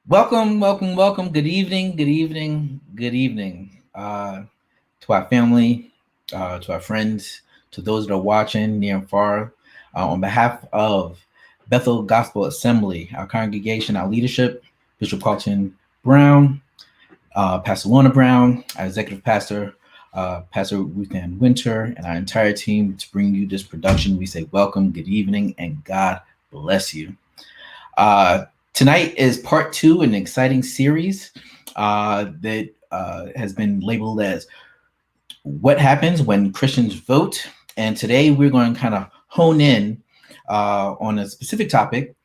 Welcome, welcome, welcome. Good evening, good evening, good evening to our family, to our friends, to those that are watching near and far. On behalf of Bethel Gospel Assembly, our congregation, our leadership, Bishop Carlton Brown, Pastor Lorna Brown, our executive pastor, Pastor Ruth Ann Winter, and our entire team to bring you this production. We say welcome, good evening, and God bless you. Tonight is part 2 in an exciting series that has been labeled as What Happens When Christians Vote. And today we're going to kind of hone in on a specific topic.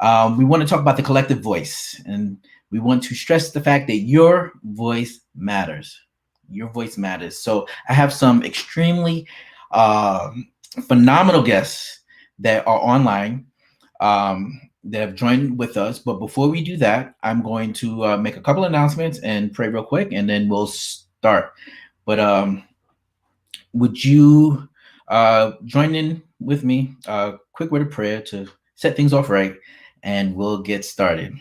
We want to talk about the collective voice, and we want to stress the fact that your voice matters. Your voice matters. So I have some extremely phenomenal guests that are online that have joined with us. But before we do that, I'm going to make a couple announcements and pray real quick, and then we'll start. But would you join in with me? Quick word of prayer to set things off right, and we'll get started.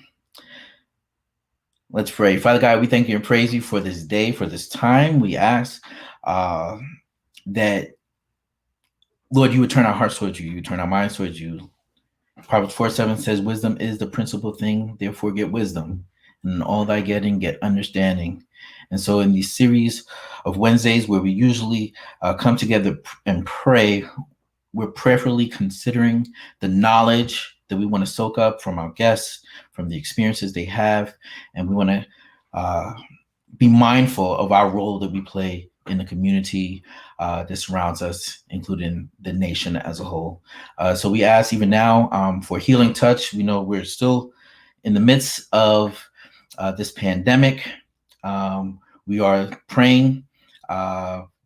Let's pray. Father God, we thank you and praise you for this day, for this time. We ask that, Lord, you would turn our hearts towards you, you turn our minds towards you. Proverbs 4:7 says, wisdom is the principal thing, therefore get wisdom. And in all thy getting, get understanding. And so in these series of Wednesdays where we usually come together and pray, we're prayerfully considering the knowledge that we want to soak up from our guests, from the experiences they have. And we want to be mindful of our role that we play in the community that surrounds us, including the nation as a whole. So we ask even now for healing touch. We know we're still in the midst of this pandemic. We are praying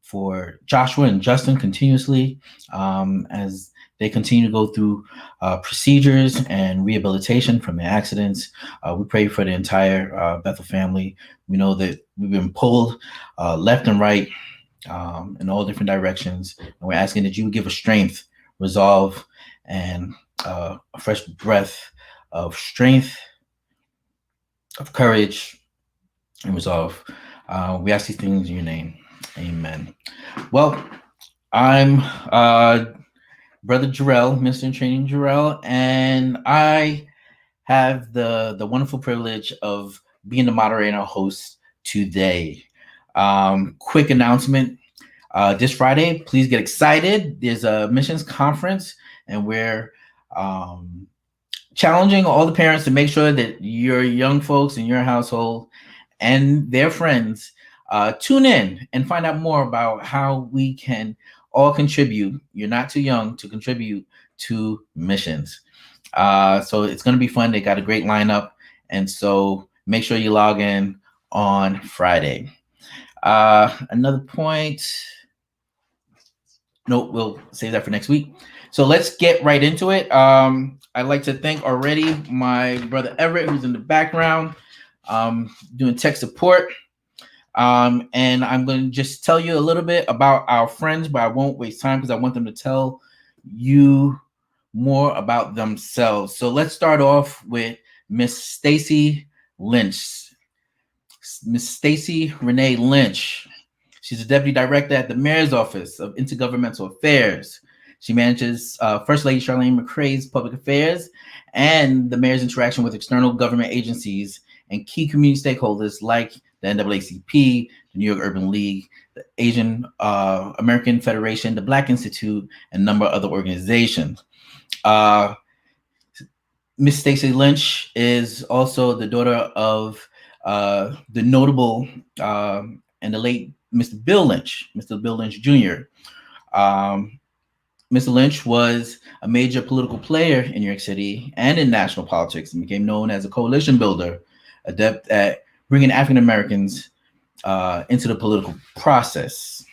for Joshua and Justin continuously as they continue to go through procedures and rehabilitation from the accidents. We pray for the entire Bethel family. We know that we've been pulled left and right in all different directions. And we're asking that you would give us strength, resolve, and a fresh breath of strength, of courage, and resolve. We ask these things in your name. Amen. Well, I'm Brother Jarrell, Minister in Training Jarrell, and I have the wonderful privilege of being the moderator and host today. Quick announcement. This Friday, please get excited. There's a missions conference, and we're challenging all the parents to make sure that your young folks in your household and their friends tune in and find out more about how we can all contribute. You're not too young to contribute to missions. So it's going to be fun. They got a great lineup. And so make sure you log in on Friday. Another point. Nope, we'll save that for next week. So let's get right into it. I'd like to thank already my brother Everett, who's in the background, doing tech support. And I'm going to just tell you a little bit about our friends, but I won't waste time because I want them to tell you more about themselves. So let's start off with Miss Stacey Lynch. Miss Stacey Renee Lynch. She's a deputy director at the Mayor's Office of Intergovernmental Affairs. She manages First Lady Charlene McCray's public affairs and the mayor's interaction with external government agencies and key community stakeholders like the NAACP, the New York Urban League, the Asian American Federation, the Black Institute, and a number of other organizations. Miss Stacey Lynch is also the daughter of the notable and the late Mr. Bill Lynch Jr. Mr. Lynch was a major political player in New York City and in national politics and became known as a coalition builder, adept at bringing African Americans into the political process.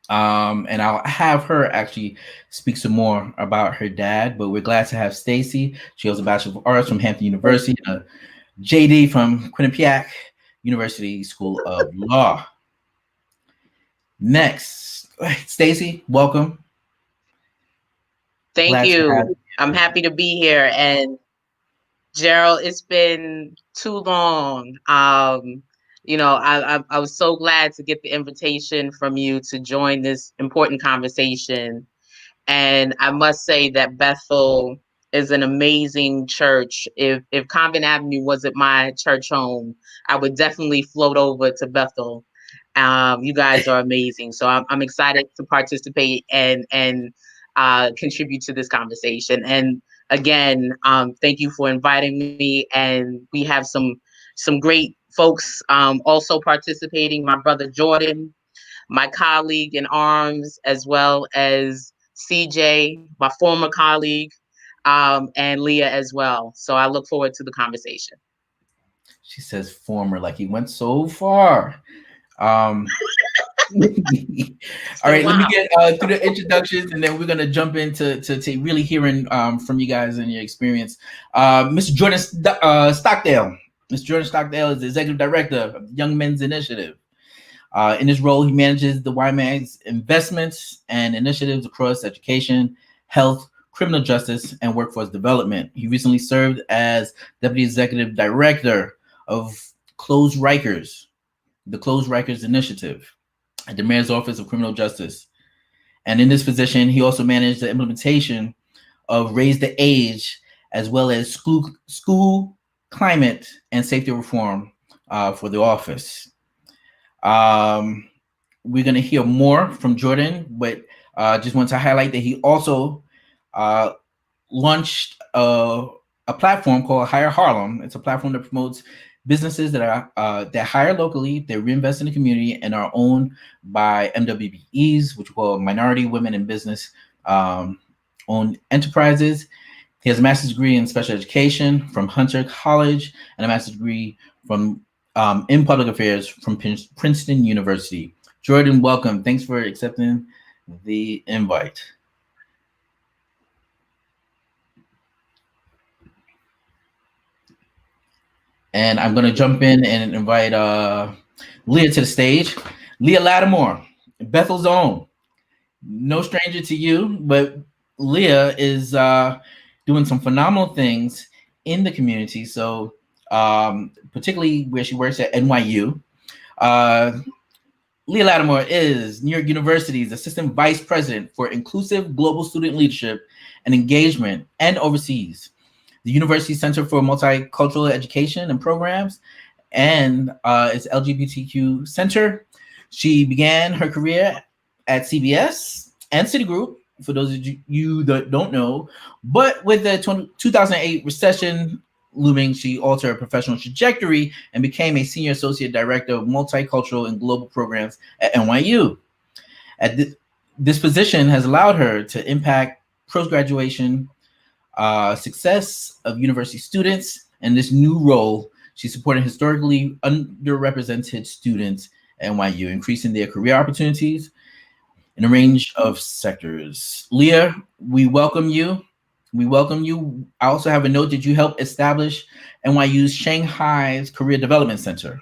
And I'll have her actually speak some more about her dad, but we're glad to have Stacey. She holds a Bachelor of Arts from Hampton University and a JD from Quinnipiac University School of Law. Next, Stacey, welcome. Thank you. I'm happy to be here. And Gerald, it's been too long. You know, I was so glad to get the invitation from you to join this important conversation. And I must say that Bethel is an amazing church. If Convent Avenue wasn't my church home, I would definitely float over to Bethel. You guys are amazing. So I'm excited to participate and contribute to this conversation. And again, thank you for inviting me. And we have some great folks also participating. My brother Jordan, my colleague in arms, as well as CJ, my former colleague, and Leah as well. So I look forward to the conversation. She says former, like he went so far. All right, let me get through the introductions, and then we're gonna jump into to really hearing from you guys and your experience. Mr. Jordan Stockdale. Mr. Jordan Stockdale is the executive director of Young Men's Initiative. In his role, he manages the YMA's investments and initiatives across education, health, criminal justice, and workforce development. He recently served as deputy executive director of Close Rikers, the Close Rikers Initiative at the Mayor's Office of Criminal Justice. And in this position, he also managed the implementation of Raise the Age, as well as school climate and safety reform for the office. We're going to hear more from Jordan, but just want to highlight that he also launched a platform called Hire Harlem. It's a platform that promotes businesses that are that hire locally, they reinvest in the community, and are owned by MWBEs, which we call Minority Women in Business Owned Enterprises. He has a master's degree in special education from Hunter College and a master's degree from in public affairs from Princeton University. Jordan, welcome. Thanks for accepting the invite. And I'm going to jump in and invite Leah to the stage. Leah Latimore, Bethel's own. No stranger to you, but Leah is doing some phenomenal things in the community. So particularly where she works at NYU. Leah Latimore is New York University's Assistant Vice President for Inclusive Global Student Leadership and Engagement and oversees the University Center for Multicultural Education and Programs and its LGBTQ Center. She began her career at CBS and Citigroup, for those of you that don't know, but with the 2008 recession looming, she altered her professional trajectory and became a senior associate director of multicultural and global programs at NYU. This position has allowed her to impact post-graduation success of university students. In this new role, she's supporting historically underrepresented students at NYU, increasing their career opportunities in a range of sectors. Leah, we welcome you. We welcome you. I also have a note that you helped establish NYU's Shanghai's Career Development Center.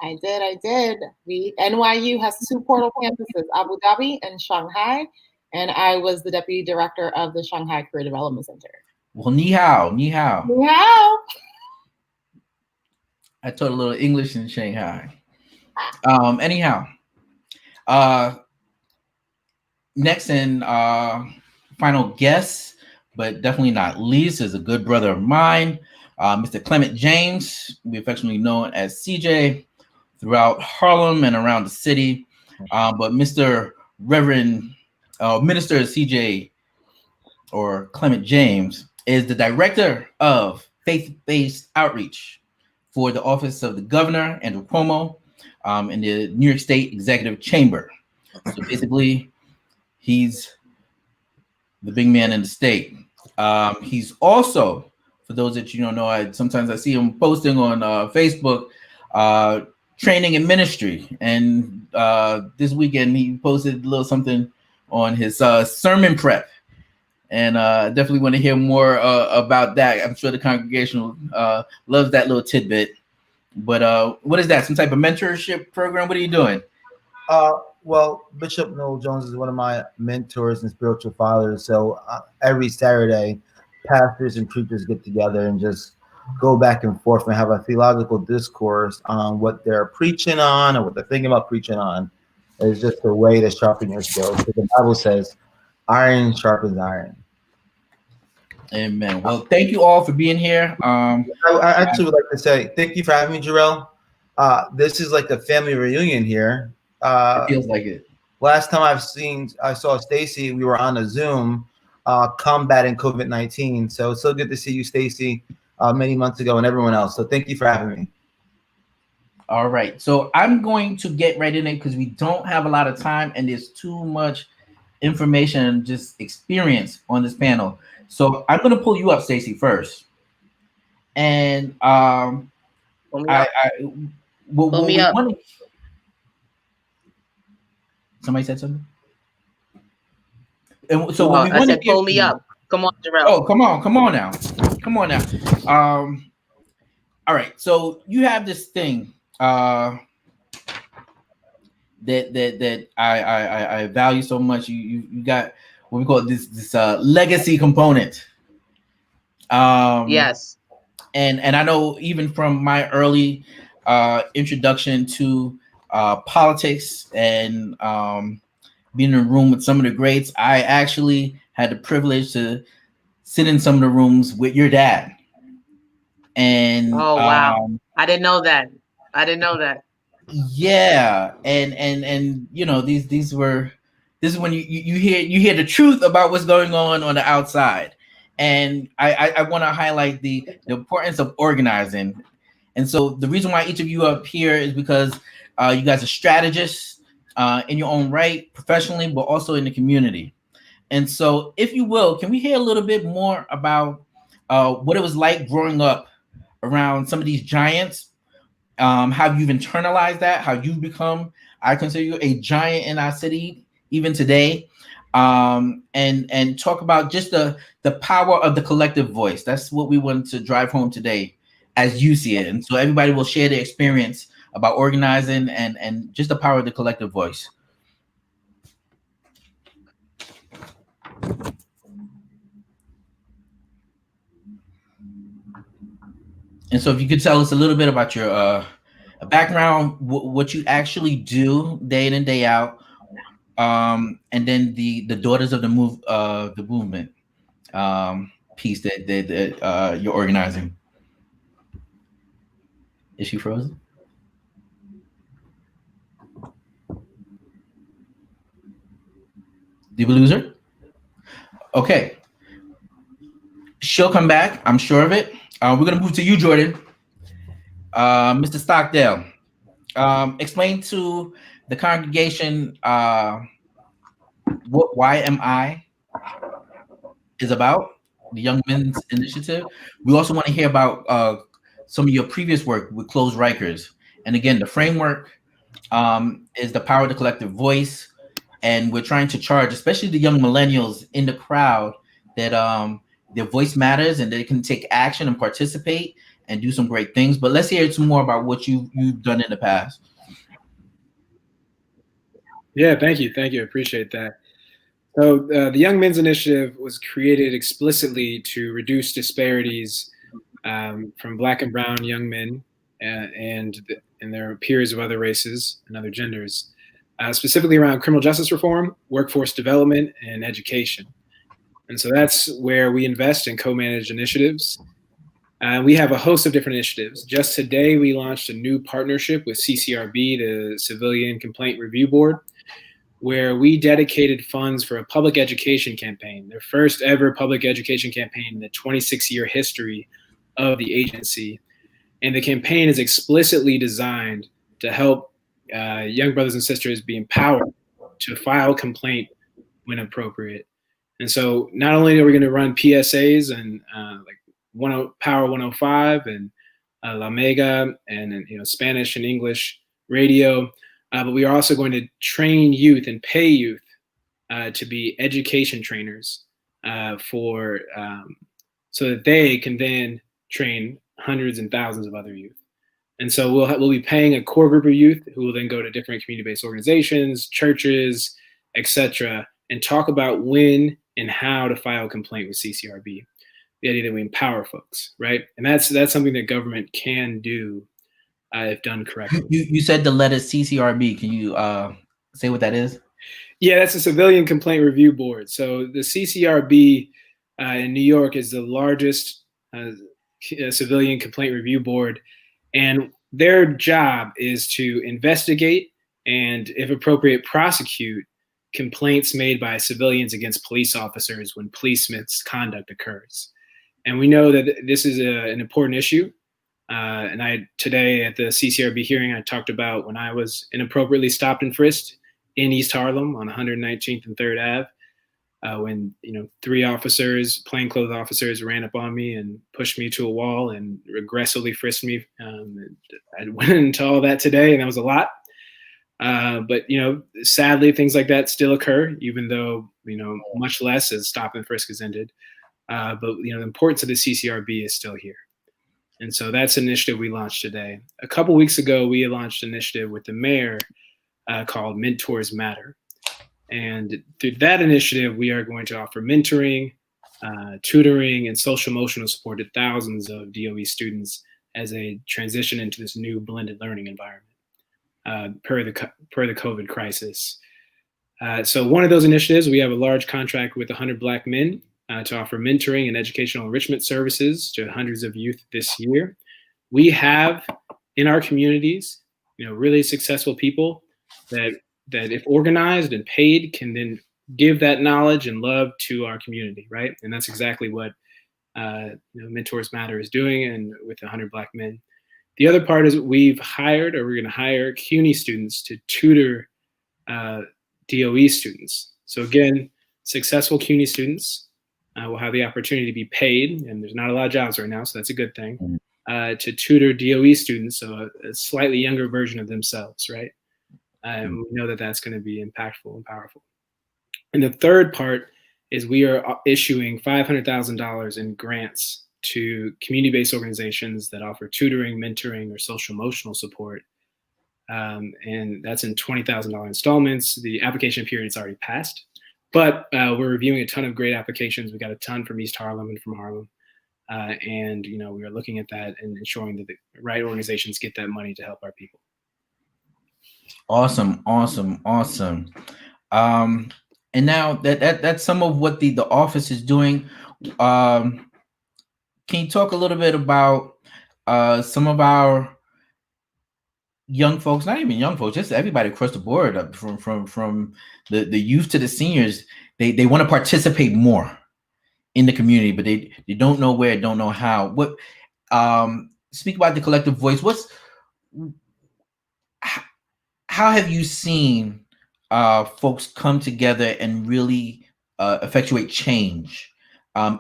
I did. NYU has 2 portal campuses, Abu Dhabi and Shanghai, and I was the deputy director of the Shanghai Career Development Center. Well, ni hao, ni hao. Ni hao. I taught a little English in Shanghai. Anyhow, next and final guest, but definitely not least, is a good brother of mine, Mr. Clement James. We affectionately known as CJ throughout Harlem and around the city. But Mr. Reverend Minister CJ, or Clement James, is the director of Faith-Based Outreach for the Office of the Governor, Andrew Cuomo, in the New York State Executive Chamber. So basically, he's the big man in the state. He's also, for those that you don't know, sometimes I see him posting on Facebook, training and ministry. And this weekend, he posted a little something on his sermon prep. And definitely want to hear more about that. I'm sure the congregation loves that little tidbit. But what is that? Some type of mentorship program? What are you doing? Well, Bishop Noel Jones is one of my mentors and spiritual fathers. So every Saturday, pastors and preachers get together and just go back and forth and have a theological discourse on what they're preaching on or what they're thinking about preaching on. It's just a way to sharpen your skills. So the Bible says, iron sharpens iron. Amen. Well, thank you all for being here. I actually would like to say thank you for having me, Jarrell. This is like a family reunion here. It feels like it. Last time I saw Stacey, we were on a Zoom combating COVID-19. So it's so good to see you, Stacey, many months ago, and everyone else. So thank you for having me. All right. So I'm going to get right in it because we don't have a lot of time and there's too much information and just experience on this panel. So I'm going to pull you up, Stacey, first. And Pull me up. Somebody said something? And so no, I said, pull me up. Come on, Jarrell. Oh, come on now. All right. So you have this thing that I value so much. You got what we call this legacy component. Yes. And I know even from my early introduction to politics and being in a room with some of the greats, I actually had the privilege to sit in some of the rooms with your dad. And oh wow, I didn't know that. Yeah, and you know this is when you hear the truth about what's going on the outside. And I want to highlight the importance of organizing. And so the reason why each of you up here is because you guys are strategists in your own right, professionally, but also in the community. And so, if you will, can we hear a little bit more about what it was like growing up around some of these giants? How you've internalized that, how you've become, I consider you a giant in our city, even today. And talk about just the power of the collective voice. That's what we wanted to drive home today as you see it. And so everybody will share their experience about organizing and just the power of the collective voice. And so if you could tell us a little bit about your background, what you actually do day in and day out, and then the Daughters of the Movement piece that you're organizing. Is she frozen? Did we lose her? Okay. She'll come back. I'm sure of it. We're going to move to you, Jordan. Mr. Stockdale, explain to the congregation what YMI is about, the Young Men's Initiative. We also want to hear about some of your previous work with Closed Rikers. And again, the framework is the power of the collective voice. And we're trying to charge, especially the young millennials in the crowd, that their voice matters and they can take action and participate and do some great things. But let's hear some more about what you've done in the past. Yeah, thank you. I appreciate that. So the Young Men's Initiative was created explicitly to reduce disparities from Black and brown young men and their peers of other races and other genders, specifically around criminal justice reform, workforce development, and education. And so that's where we invest in co-managed initiatives. We have a host of different initiatives. Just today, we launched a new partnership with CCRB, the Civilian Complaint Review Board, where we dedicated funds for a public education campaign, their first ever public education campaign in the 26-year history of the agency. And the campaign is explicitly designed to help young brothers and sisters be empowered to file a complaint when appropriate. And so not only are we going to run PSAs and Power 105 and La Mega and Spanish and English radio, but we are also going to train youth and pay youth to be education trainers so that they can then train hundreds and thousands of other youth. And so we'll be paying a core group of youth who will then go to different community-based organizations, churches, etc., and talk about when and how to file a complaint with CCRB. The idea that we empower folks, right? And that's something that government can do if done correctly. You said the letter CCRB. Can you say what that is? Yeah, that's a Civilian Complaint Review Board. So the CCRB in New York is the largest civilian complaint review board, and their job is to investigate and, if appropriate, prosecute complaints made by civilians against police officers when police misconduct occurs. And we know that this is an important issue. And today at the CCRB hearing, I talked about when I was inappropriately stopped and frisked in East Harlem on 119th and 3rd Ave, when 3 officers, plainclothes officers, ran up on me and pushed me to a wall and aggressively frisked me. I went into all that today, and that was a lot. But sadly, things like that still occur, even though much less as stop and frisk has ended. But the importance of the CCRB is still here. And so that's an initiative we launched today. A couple weeks ago, we launched an initiative with the mayor called Mentors Matter. And through that initiative, we are going to offer mentoring, tutoring, and social emotional support to thousands of DOE students as they transition into this new blended learning environment per the COVID crisis. So one of those initiatives, we have a large contract with 100 Black men to offer mentoring and educational enrichment services to hundreds of youth this year. We have in our communities, really successful people that if organized and paid can then give that knowledge and love to our community, right? And that's exactly what Mentors Matter is doing, and with 100 Black men. The other part is we're going to hire CUNY students to tutor DOE students. So again, successful CUNY students will have the opportunity to be paid, and there's not a lot of jobs right now, so that's a good thing, to tutor DOE students, so a slightly younger version of themselves, right? And we know that that's going to be impactful and powerful. And the third part is we are issuing $500,000 in grants to community-based organizations that offer tutoring, mentoring, or social emotional support. And that's in $20,000 installments. The application period is already passed, but we're reviewing a ton of great applications. We got a ton from East Harlem and from Harlem. And we are looking at that and ensuring that the right organizations get that money to help our people. Awesome. And now that's some of what the office is doing. Can you talk a little bit about some of our young folks, not even young folks, just everybody across the board, from the youth to the seniors? They want to participate more in the community, but they don't know where, don't know how. What speak about the collective voice. How have you seen folks come together and really effectuate change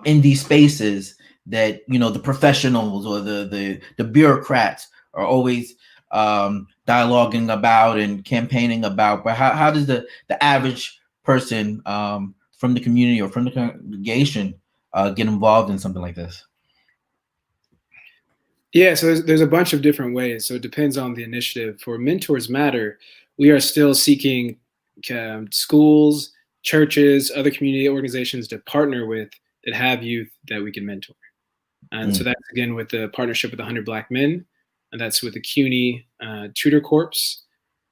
in these spaces that the professionals or the bureaucrats are always dialoguing about and campaigning about? But how does the average person from the community or from the congregation get involved in something like this? Yeah, so there's a bunch of different ways. So it depends on the initiative. For Mentors Matter, we are still seeking schools, churches, other community organizations to partner with that have youth that we can mentor. And so that's, again, with the partnership with 100 Black men, and that's with the CUNY Tutor Corps.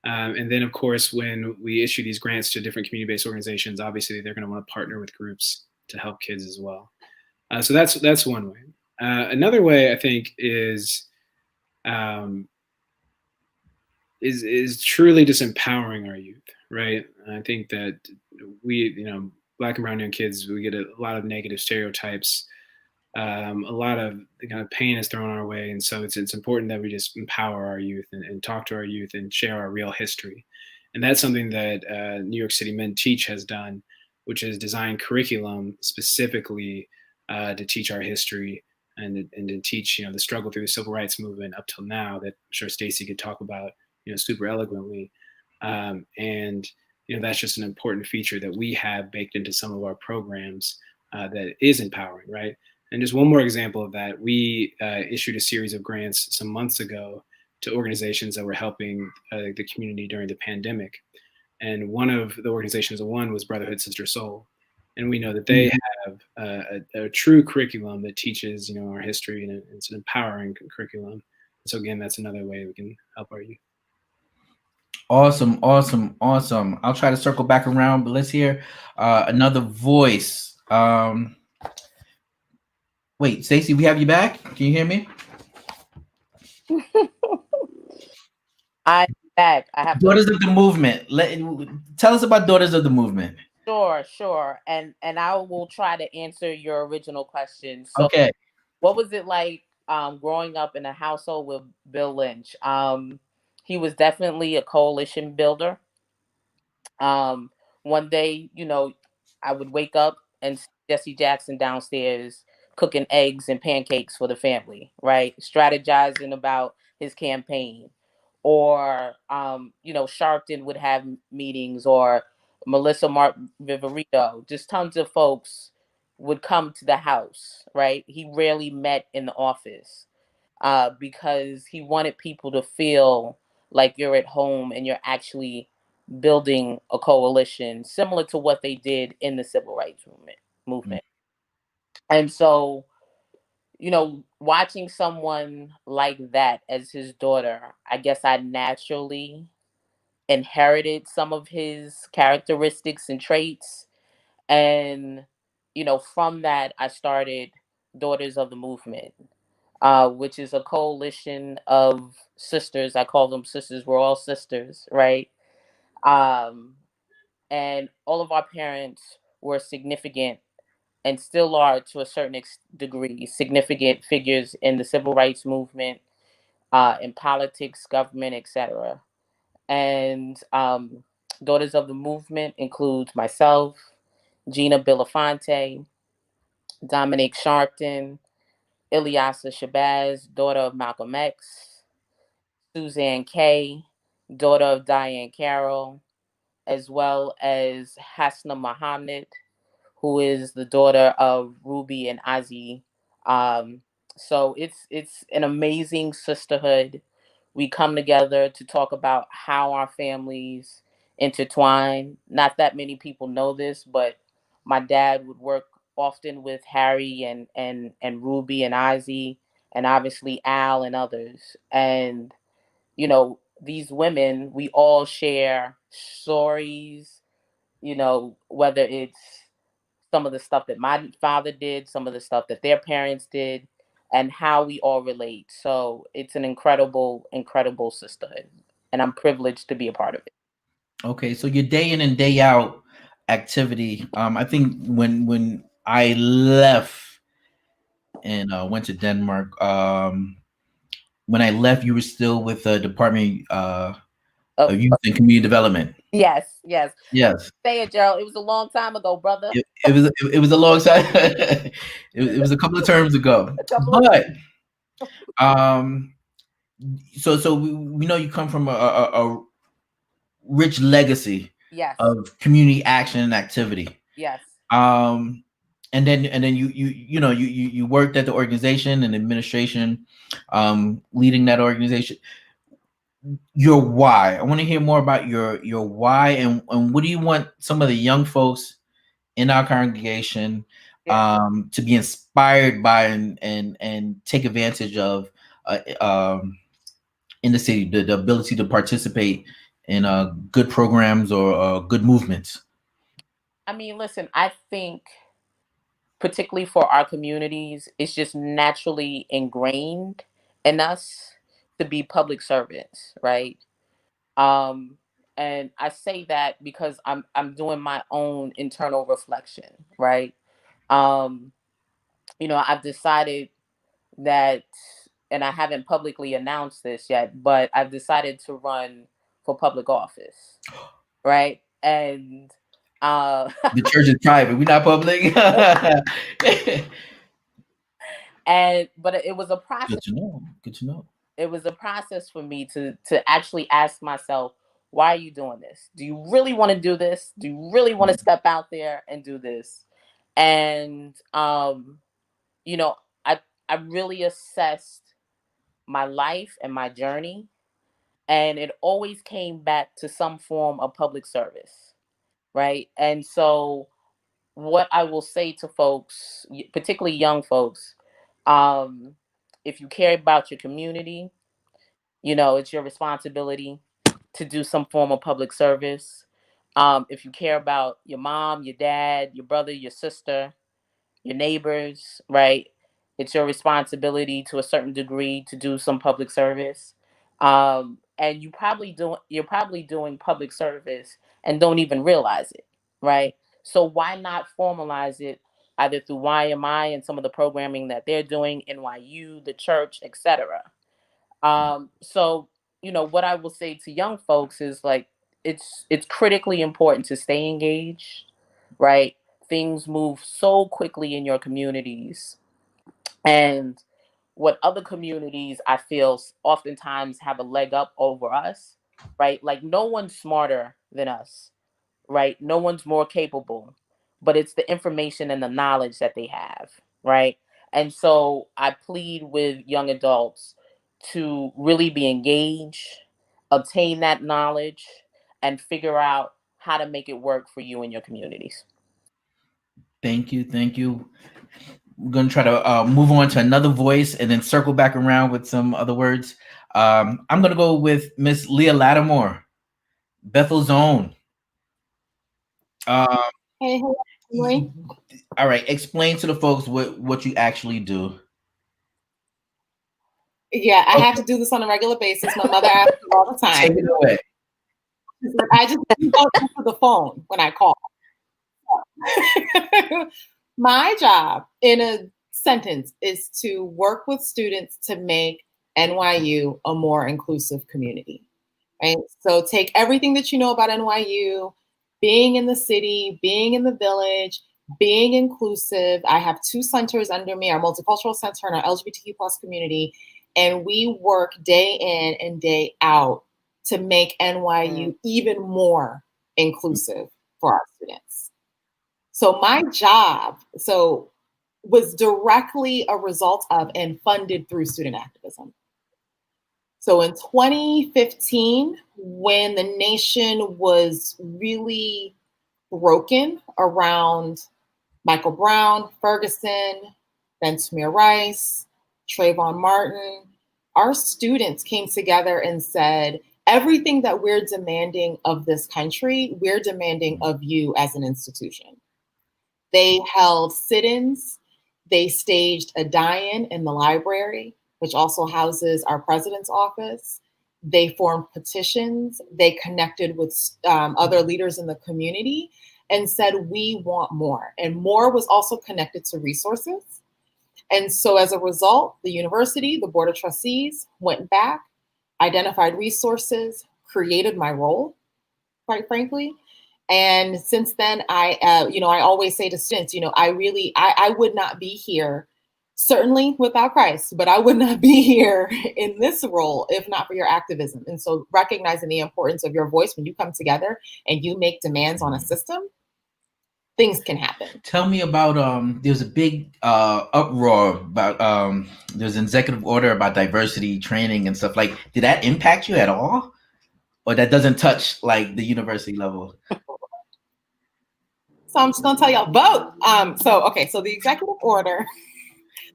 And then, of course, when we issue these grants to different community-based organizations, obviously they're going to want to partner with groups to help kids as well. So that's one way. Another way, I think, is truly just empowering our youth, right? I think that we, Black and brown young kids, we get a lot of negative stereotypes. A lot of the kind of pain is thrown our way, and so it's important that we just empower our youth and talk to our youth and share our real history. And that's something that New York City Men Teach has done, which is design curriculum specifically to teach our history and to teach the struggle through the civil rights movement up till now, that I'm sure Stacey could talk about super eloquently. And that's just an important feature that we have baked into some of our programs that is empowering, right? And just one more example of that, we issued a series of grants some months ago to organizations that were helping the community during the pandemic. And one of the organizations was Brotherhood Sister Soul. And we know that they have a true curriculum that teaches our history, and it's an empowering curriculum. So again, that's another way we can help our youth. Awesome. I'll try to circle back around, but let's hear another voice. Wait, Stacey, we have you back. Can you hear me? I'm back. I have Daughters of the Movement. Tell us about Daughters of the Movement. Sure. And I will try to answer your original question. So Okay. what was it like growing up in a household with Bill Lynch? He was definitely a coalition builder. One day, I would wake up and see Jesse Jackson downstairs cooking eggs and pancakes for the family, right? Strategizing about his campaign. Or, Sharpton would have meetings, or Melissa Viverito, just tons of folks would come to the house, right? He rarely met in the office because he wanted people to feel like you're at home and you're actually building a coalition similar to what they did in the civil rights movement. And so, watching someone like that as his daughter, I guess I naturally inherited some of his characteristics and traits. And, from that, I started Daughters of the Movement, which is a coalition of sisters. I call them sisters. We're all sisters, right? Um, and all of our parents were significant and still are to a certain degree significant figures in the civil rights movement, in politics, government, etc. And Daughters of the Movement includes myself, Gina Belafonte, Dominique Sharpton, Ilyasa Shabazz, daughter of Malcolm X, Suzanne Kay, daughter of Diane Carroll, as well as Hasna Muhammad, who is the daughter of Ruby and Ozzy. So it's an amazing sisterhood. We come together to talk about how our families intertwine. Not that many people know this, but my dad would work often with Harry and Ruby and Ozzy, and obviously Al and others. And these women, we all share stories, whether it's some of the stuff that my father did, some of the stuff that their parents did, and how we all relate. So it's an incredible, incredible sisterhood. And I'm privileged to be a part of it. Okay, so your day in and day out activity. I think when I left and went to Denmark, when I left, you were still with the Department of Youth and Community Development. Yes. Yes. Say it, Gerald. It was a long time ago, brother. It was a long time. It was a couple of terms ago. But so we know you come from a rich legacy of community action and activity. Yes. And then you worked at the organization and administration, leading that organization. Your why. I want to hear more about your why and what do you want some of the young folks in our congregation to be inspired by and take advantage of in the city, the ability to participate in good programs or good movements. I mean, listen, I think particularly for our communities, it's just naturally ingrained in us to be public servants, right? And I say that because I'm doing my own internal reflection, right? I've decided that, and I haven't publicly announced this yet, but I've decided to run for public office, right? And the church is private. We're not public. But it was a process. Good to know. It was a process for me to actually ask myself, why are you doing this? Do you really want to do this? Do you really want to step out there and do this? And I really assessed my life and my journey, and it always came back to some form of public service, right? And so what I will say to folks, particularly young folks, if you care about your community, it's your responsibility to do some form of public service. If you care about your mom, your dad, your brother, your sister, your neighbors, right? It's your responsibility to a certain degree to do some public service. And you're probably doing public service and don't even realize it, right? So why not formalize it either through YMI and some of the programming that they're doing, NYU, the church, etc. So, what I will say to young folks is like, it's critically important to stay engaged, right? Things move so quickly in your communities. And what other communities I feel oftentimes have a leg up over us, right? Like no one's smarter than us, right? No one's more capable, but it's the information and the knowledge that they have, right? And so I plead with young adults to really be engaged, obtain that knowledge, and figure out how to make it work for you and your communities. Thank you. Thank you. We're going to try to move on to another voice and then circle back around with some other words. I'm going to go with Miss Leah Latimore, Bethel's own. Hey, hello. All right. Explain to the folks what you actually do. Yeah, I have to do this on a regular basis. My mother asks me all the time. Take it away. I just don't answer the phone when I call. My job, in a sentence, is to work with students to make NYU a more inclusive community. Right? So take everything that you know about NYU, being in the city, being in the village, being inclusive. I have 2 centers under me, our multicultural center and our LGBTQ+ community. And we work day in and day out to make NYU even more inclusive for our students. So my job was directly a result of and funded through student activism. So in 2015, when the nation was really broken around Michael Brown, Ferguson, then Tamir Rice, Trayvon Martin, our students came together and said, everything that we're demanding of this country, we're demanding of you as an institution. They held sit-ins. They staged a die-in in the library, which also houses our president's office. They formed petitions. They connected with other leaders in the community and said, we want more. And more was also connected to resources. And so as a result, the university, the board of trustees went back, identified resources, created my role, quite frankly. And since then, I always say to students, I would not be here, certainly without Christ, but I would not be here in this role if not for your activism. And so recognizing the importance of your voice when you come together and you make demands on a system, things can happen. Tell me about there's a big uproar about there's an executive order about diversity training and stuff. Like, did that impact you at all? Or that doesn't touch like the university level? So I'm just gonna tell y'all vote. So the executive order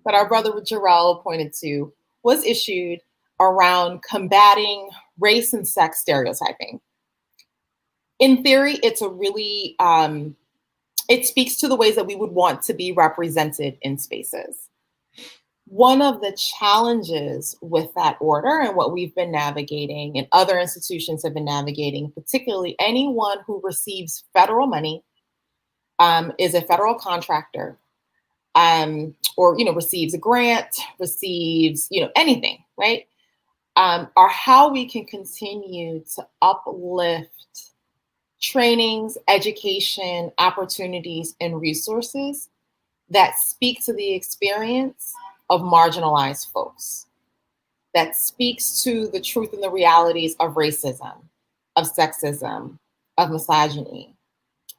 that our brother Jarrell pointed to was issued around combating race and sex stereotyping. In theory, it's a really, it speaks to the ways that we would want to be represented in spaces. One of the challenges with that order and what we've been navigating and other institutions have been navigating, particularly anyone who receives federal money, is a federal contractor, or receives a grant, receives anything, right? Are how we can continue to uplift trainings, education, opportunities, and resources that speak to the experience of marginalized folks, that speaks to the truth and the realities of racism, of sexism, of misogyny.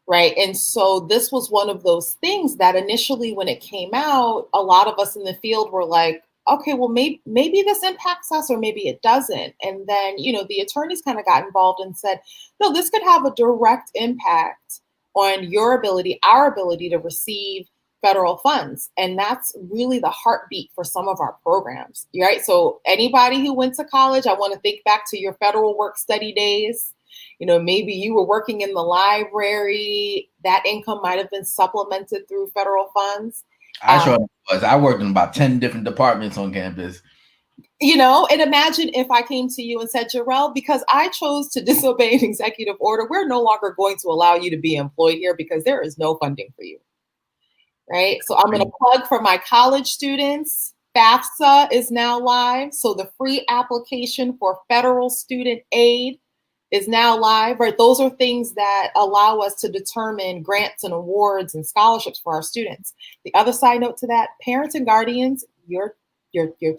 Right. And so this was one of those things that initially when it came out, a lot of us in the field were like, okay, well, maybe this impacts us or maybe it doesn't. And then, the attorneys kind of got involved and said, no, this could have a direct impact on your ability, our ability to receive federal funds. And that's really the heartbeat for some of our programs. Right. So anybody who went to college, I want to think back to your federal work study days. Maybe you were working in the library, that income might have been supplemented through federal funds. I sure was. I worked in about 10 different departments on campus. You know, and imagine if I came to you and said, Jarrell, because I chose to disobey an executive order, we're no longer going to allow you to be employed here because there is no funding for you. Right? So I'm going to plug for my college students. FAFSA is now live. So the free application for federal student aid is now live, right? Those are things that allow us to determine grants and awards and scholarships for our students. The other side note to that, parents and guardians, your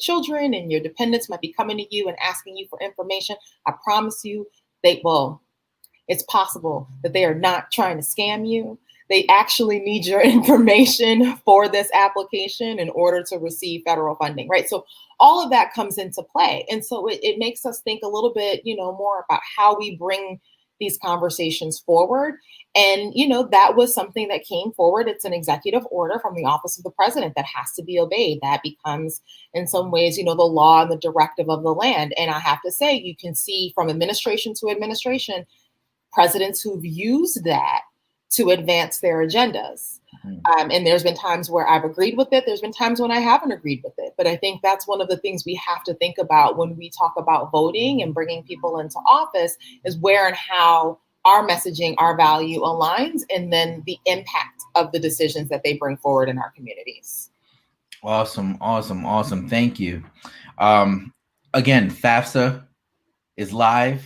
children and your dependents might be coming to you and asking you for information. I promise you, it's possible that they are not trying to scam you. They actually need your information for this application in order to receive federal funding, right? So all of that comes into play. And so it makes us think a little bit, more about how we bring these conversations forward. And, that was something that came forward. It's an executive order from the office of the president that has to be obeyed. That becomes, in some ways, the law and the directive of the land. And I have to say, you can see from administration to administration, presidents who've used that to advance their agendas. And there's been times where I've agreed with it. There's been times when I haven't agreed with it. But I think that's one of the things we have to think about when we talk about voting and bringing people into office is where and how our messaging, our value aligns, and then the impact of the decisions that they bring forward in our communities. Awesome. Thank you. Again, FAFSA is live.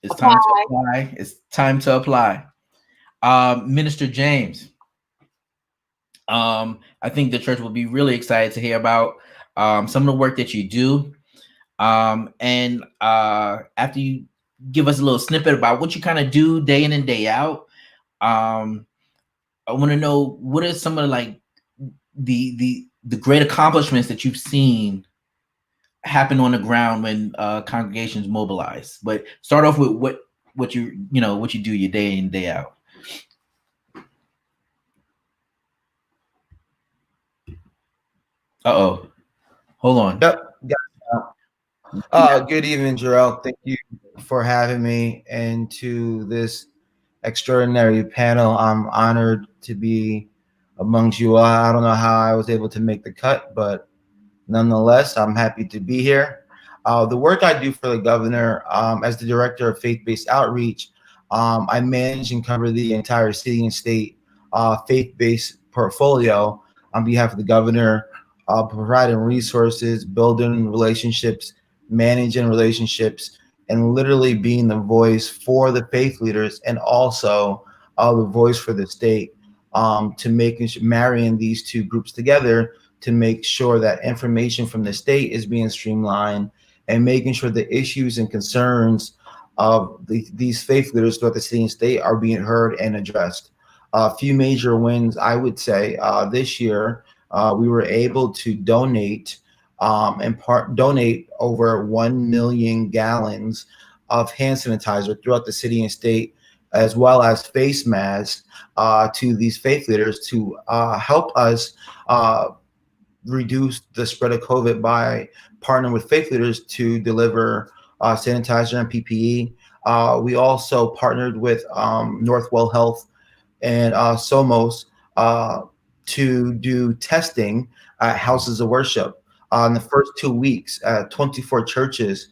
It's time to apply. It's time to apply. Minister James, I think the church will be really excited to hear about some of the work that you do. And after you give us a little snippet about what you kind of do day in and day out, I want to know what are some of the great accomplishments that you've seen happen on the ground when congregations mobilize. But start off with what you do your day in, day out. Uh-oh. Hold on. Yep. Good evening, Jarrell. Thank you for having me and to this extraordinary panel. I'm honored to be amongst you all. I don't know how I was able to make the cut, but nonetheless, I'm happy to be here. The work I do for the governor as the director of faith-based outreach, I manage and cover the entire city and state faith-based portfolio on behalf of the governor, providing resources, building relationships, managing relationships, and literally being the voice for the faith leaders and also the voice for the state to marrying these two groups together to make sure that information from the state is being streamlined and making sure the issues and concerns of these faith leaders throughout the city and state are being heard and addressed. A few major wins, I would say, this year, we were able to donate over 1 million gallons of hand sanitizer throughout the city and state, as well as face masks to these faith leaders to help us reduce the spread of COVID by partnering with faith leaders to deliver sanitizer and PPE. We also partnered with Northwell Health and Somos to do testing at houses of worship. In the first 2 weeks, at 24 churches,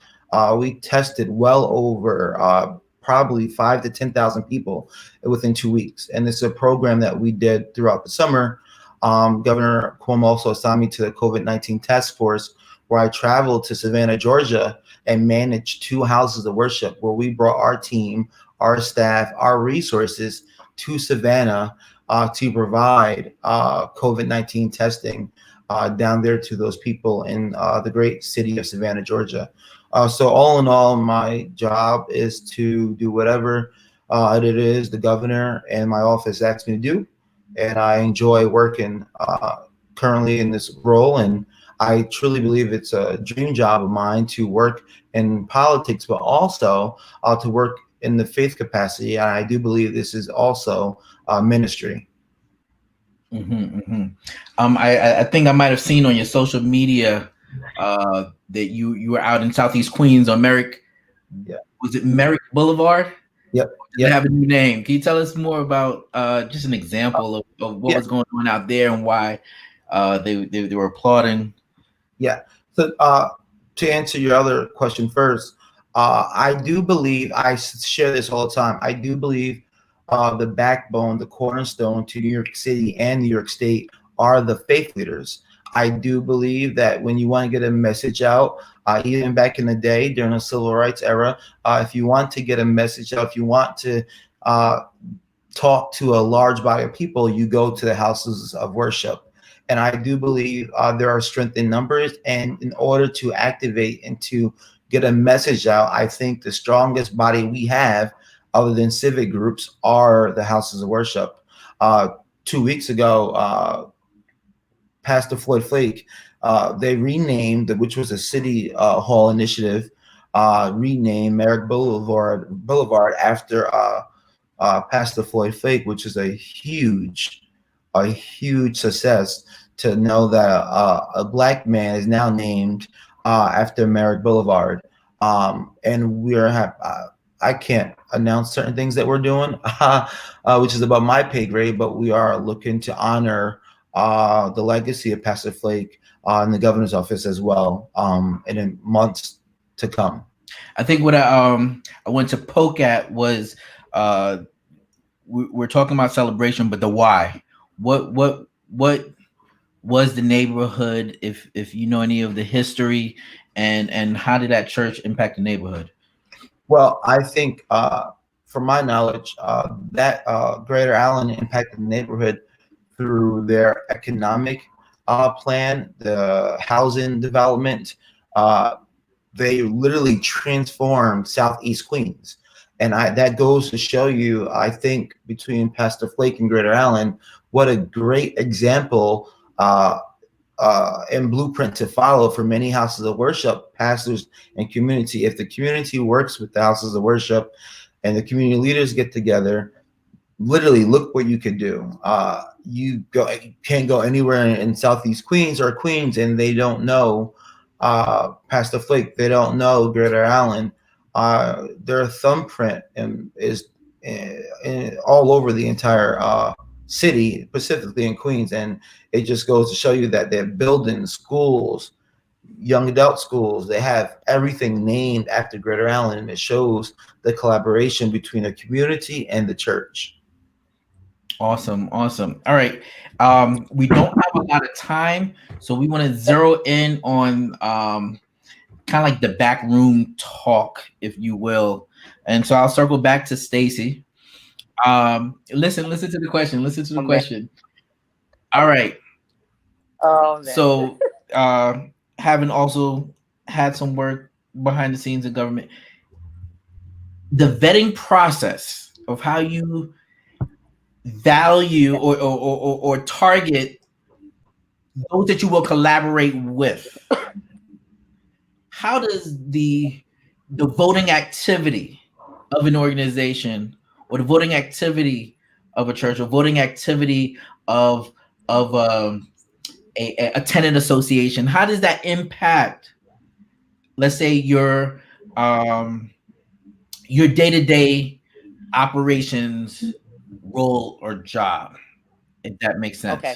we tested well over probably 5,000 to 10,000 people within 2 weeks. And this is a program that we did throughout the summer. Governor Cuomo also assigned me to the COVID-19 task force, where I traveled to Savannah, Georgia, and managed 2 houses of worship, where we brought our team, our staff, our resources to Savannah to provide COVID-19 testing down there to those people in the great city of Savannah, Georgia. So all in all, my job is to do whatever it is the governor and my office asks me to do. And I enjoy working currently in this role. And I truly believe it's a dream job of mine to work in politics, but also to work in the faith capacity. And I do believe this is also ministry. I think I might have seen on your social media that you were out in Southeast Queens on Merrick. Yeah. Was it Merrick Boulevard? Yep. They have a new name. Can you tell us more about just an example of what Yeah. was going on out there and why they were applauding? Yeah. So to answer your other question first, I do believe, I share this all the time, I do believe the backbone, the cornerstone to New York City and New York State are the faith leaders. I do believe that when you want to get a message out, even back in the day during the civil rights era, if you want to get a message out, if you want to talk to a large body of people, you go to the houses of worship. And I do believe there are strength in numbers. And in order to activate and to get a message out, I think the strongest body we have, other than civic groups, are the houses of worship. 2 weeks ago, Pastor Floyd Flake, they renamed, which was a city hall initiative, renamed Merrick Boulevard after Pastor Floyd Flake, which is a huge success to know that a black man is now named after Merrick Boulevard. And I can't announce certain things that we're doing, which is above my pay grade, but we are looking to honor the legacy of Pastor Flake in the governor's office as well, and in months to come. I think what I went to poke at was we're talking about celebration, but the why. What was the neighborhood? If you know any of the history, and how did that church impact the neighborhood? Well, I think, from my knowledge, that Greater Allen impacted the neighborhood through their economic plan, the housing development. They literally transformed Southeast Queens. And that goes to show you, I think, between Pastor Flake and Greater Allen, what a great example and blueprint to follow for many houses of worship, pastors, and community. If the community works with the houses of worship and the community leaders get together, literally look what you could do. You can't go anywhere in Southeast Queens or Queens and they don't know Pastor Flake. They don't know Greater Allen. Their thumbprint is all over the entire city, specifically in Queens, and it just goes to show you that they're building schools, young adult schools. They have everything named after Greater Allen, and it shows the collaboration between the community and the church. Awesome. All right. We don't have a lot of time, so we want to zero in on kind of like the back room talk, if you will. And so I'll circle back to Stacey. Listen to the question. All right. Oh, man. So having also had some work behind the scenes in government, the vetting process of how you value or target those that you will collaborate with. How does the voting activity of an organization, or the voting activity of a church, or voting activity of a tenant association, how does that impact, let's say, your day-to-day operations role or job, if that makes sense? Okay.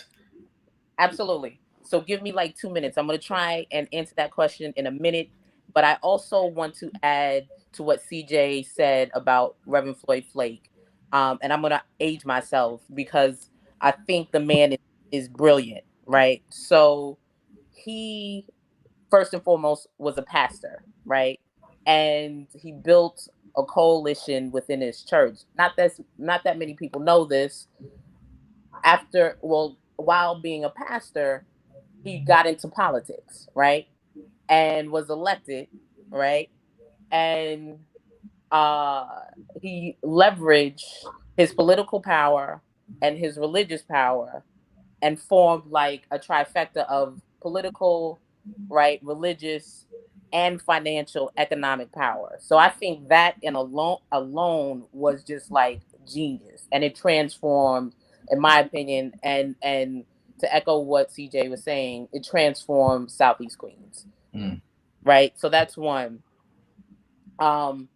Absolutely. So give me like 2 minutes. I'm going to try and answer that question in a minute. But I also want to add to what CJ said about Reverend Floyd Flake. And I'm going to age myself because I think the man is brilliant, right? So he, first and foremost, was a pastor, right? And he built a coalition within his church. Not that many people know this. While being a pastor, he got into politics, right? And was elected, right? And he leveraged his political power and his religious power and formed like a trifecta of political, right, religious, and financial economic power. So I think that alone was just like genius, and it transformed, in my opinion, and to echo what CJ was saying, it transformed Southeast Queens. Right? So that's one. To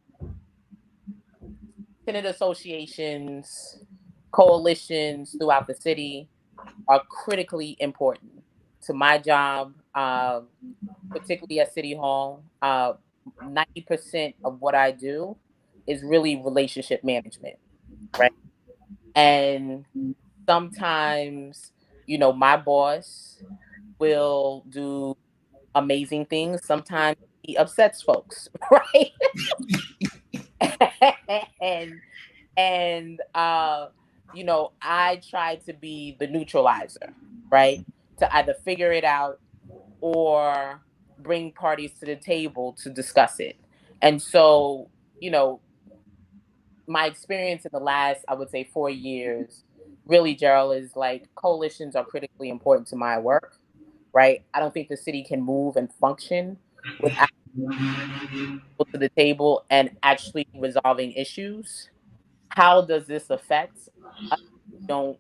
tenant associations, coalitions throughout the city are critically important to my job, particularly at City Hall. 90% of what I do is really relationship management, right? And sometimes, my boss will do amazing things. Sometimes he upsets folks, right? and I try to be the neutralizer, right? To either figure it out or bring parties to the table to discuss it. And so, my experience in the last, I would say, 4 years, really, Gerald, is like coalitions are critically important to my work, right? I don't think the city can move and function without people to the table and actually resolving issues. How does this affect us who don't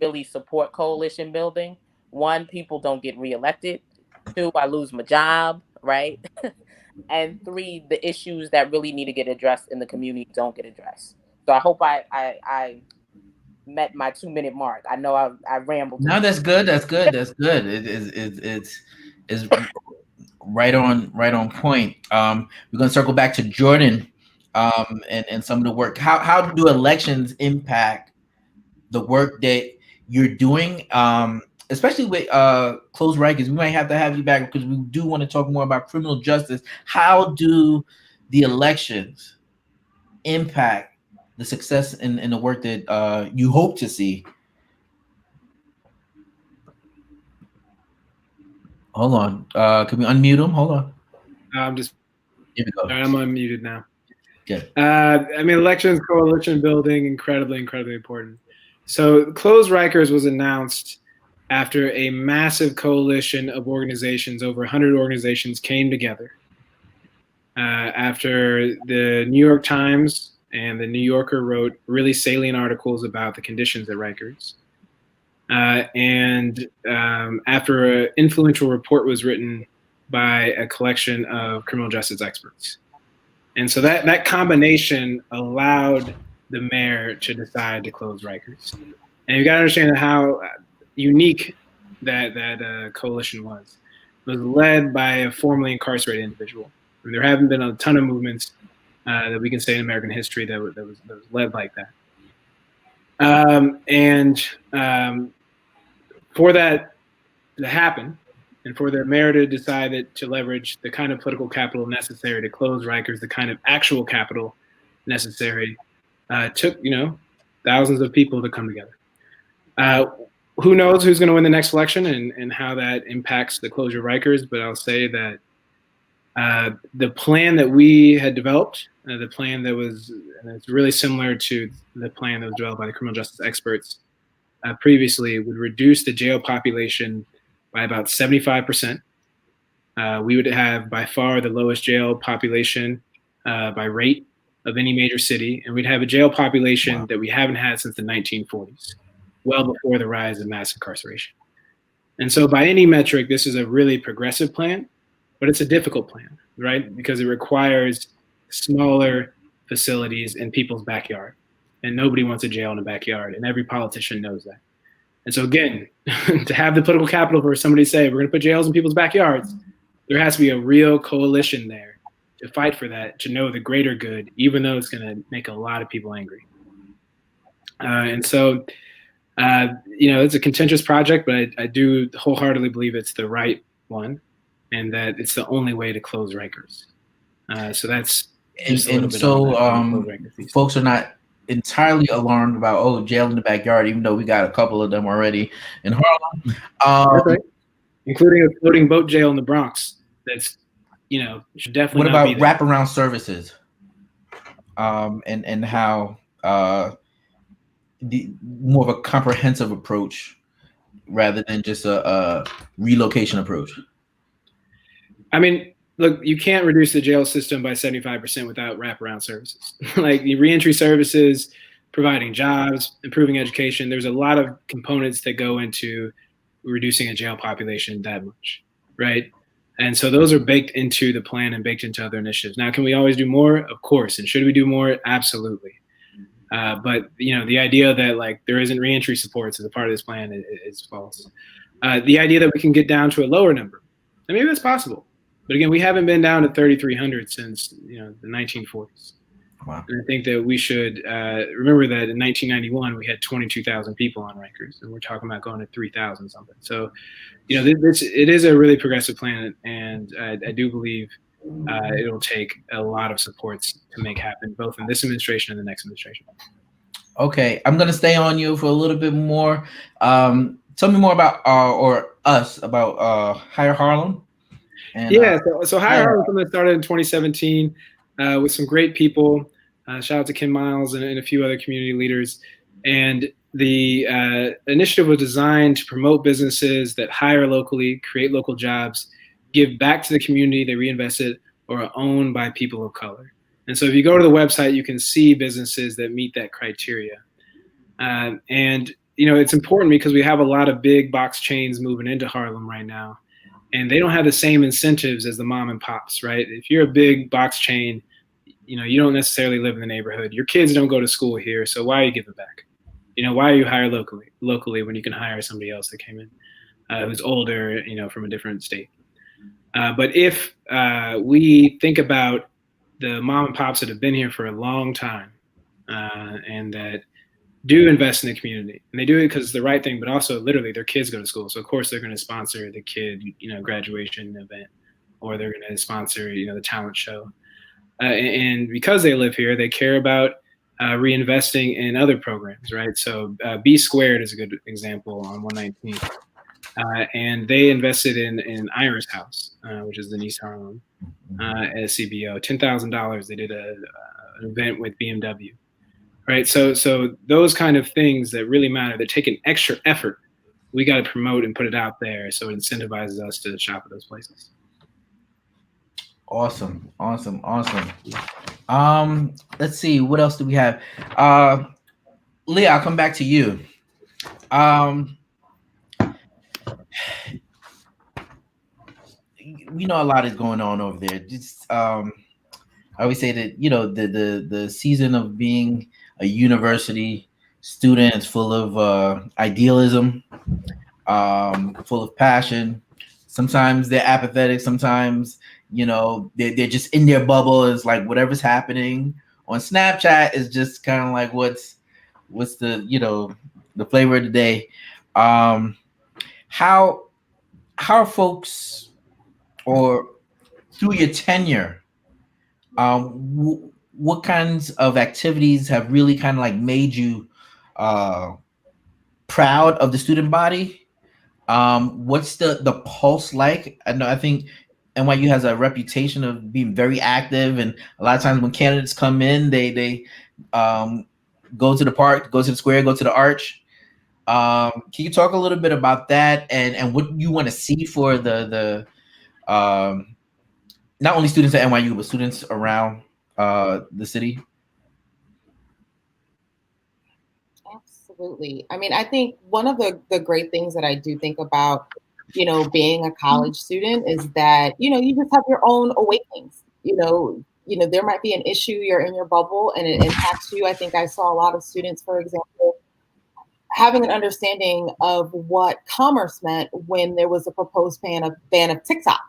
really support coalition building? One, people don't get reelected. Two, I lose my job, right? And three, the issues that really need to get addressed in the community don't get addressed. So I hope I met my 2-minute mark. I know I rambled. No, that's good. That's good. That's good. It's right on point. We're gonna circle back to Jordan, and some of the work. How do elections impact the work that you're doing? Especially with closed Rikers, we might have to have you back because we do want to talk more about criminal justice. How do the elections impact the success in the work that you hope to see? Hold on. Can we unmute him? Hold on. Here we go. I'm unmuted now. Good. Elections, coalition building, incredibly important. So Close Rikers was announced after a massive coalition of organizations, over 100 organizations, came together. After the New York Times and the New Yorker wrote really salient articles about the conditions at Rikers. And after an influential report was written by a collection of criminal justice experts. And so that combination allowed the mayor to decide to close Rikers. And you got to understand how unique that coalition was. It was led by a formerly incarcerated individual. There haven't been a ton of movements that we can say in American history that was led like that. For that to happen, and for the mayor to decide to leverage the kind of political capital necessary to close Rikers, the kind of actual capital necessary, took thousands of people to come together. Who knows who's going to win the next election and how that impacts the closure of Rikers? But I'll say that the plan that we had developed, the plan that was, and it's really similar to the plan that was developed by the criminal justice experts previously, would reduce the jail population by about 75%. We would have by far the lowest jail population by rate of any major city, and we'd have a jail population that we haven't had since the 1940s, well before the rise of mass incarceration. And so by any metric, this is a really progressive plan, but it's a difficult plan, right? Because it requires smaller facilities in people's backyard, and nobody wants a jail in a backyard, and every politician knows that. And so again, to have the political capital for somebody to say, we're going to put jails in people's backyards, there has to be a real coalition there to fight for that, to know the greater good, even though it's going to make a lot of people angry. It's a contentious project, but I do wholeheartedly believe it's the right one, and that it's the only way to close Rikers. So that's just a little bit on that. Folks are not entirely alarmed about jail in the backyard, even though we got a couple of them already in Harlem. Right. Including a floating boat jail in the Bronx. That's should definitely. What about wraparound services? And how more of a comprehensive approach rather than just a relocation approach? Look, you can't reduce the jail system by 75% without wraparound services. Like the reentry services, providing jobs, improving education. There's a lot of components that go into reducing a jail population that much, right? And so those are baked into the plan and baked into other initiatives. Now, can we always do more? Of course. And should we do more? Absolutely. But the idea that like there isn't reentry supports as a part of this plan is false. The idea that we can get down to a lower number, and maybe that's possible. But again, we haven't been down to 3,300 since the 1940s. Wow. And I think that we should remember that in 1991 we had 22,000 people on Rikers, and we're talking about going to 3,000 something. So, it is a really progressive plan, and I do believe it'll take a lot of supports to make happen, both in this administration and the next administration. Okay, I'm gonna stay on you for a little bit more. Tell me more about Hire Harlem. And, so Hire Harlem something that started in 2017 with some great people. Shout out to Kim Miles and a few other community leaders. And the initiative was designed to promote businesses that hire locally, create local jobs, give back to the community they reinvested, or are owned by people of color. And so if you go to the website, you can see businesses that meet that criteria. And it's important because we have a lot of big box chains moving into Harlem right now, and they don't have the same incentives as the mom and pops, right? If you're a big box chain, you don't necessarily live in the neighborhood. Your kids don't go to school here, so why are you giving back? Why are you hire locally when you can hire somebody else that came in who's older, from a different state? But if we think about the mom and pops that have been here for a long time and that do invest in the community, and they do it because it's the right thing, but also literally their kids go to school. So of course they're going to sponsor the kid, graduation event, or they're going to sponsor, the talent show. And because they live here, they care about reinvesting in other programs, right? So B Squared is a good example on 119th. And they invested in Iris House, which is in East Harlem, at CBO. $10,000. They did an event with BMW, right? So those kind of things that really matter, that take an extra effort, we got to promote and put it out there so it incentivizes us to shop at those places. Awesome. Let's see, what else do we have? Leah, I'll come back to you. We know a lot is going on over there. Just I always say that the season of being a university student is full of idealism, full of passion. Sometimes they're apathetic. Sometimes they're just in their bubble. It's like whatever's happening on Snapchat is just kind of like what's the the flavor of the day. How are folks, or through your tenure, what kinds of activities have really kind of like made you proud of the student body? What's the pulse like? I think NYU has a reputation of being very active, and a lot of times when candidates come in, they go to the park, go to the square, go to the arch. Can you talk a little bit about that and what you want to see for the not only students at NYU, but students around the city? Absolutely. I mean, I think one of the great things that I do think about, being a college student is that, you just have your own awakenings. There might be an issue, you're in your bubble and it impacts you. I think I saw a lot of students, for example, having an understanding of what commerce meant when there was a proposed ban of TikTok.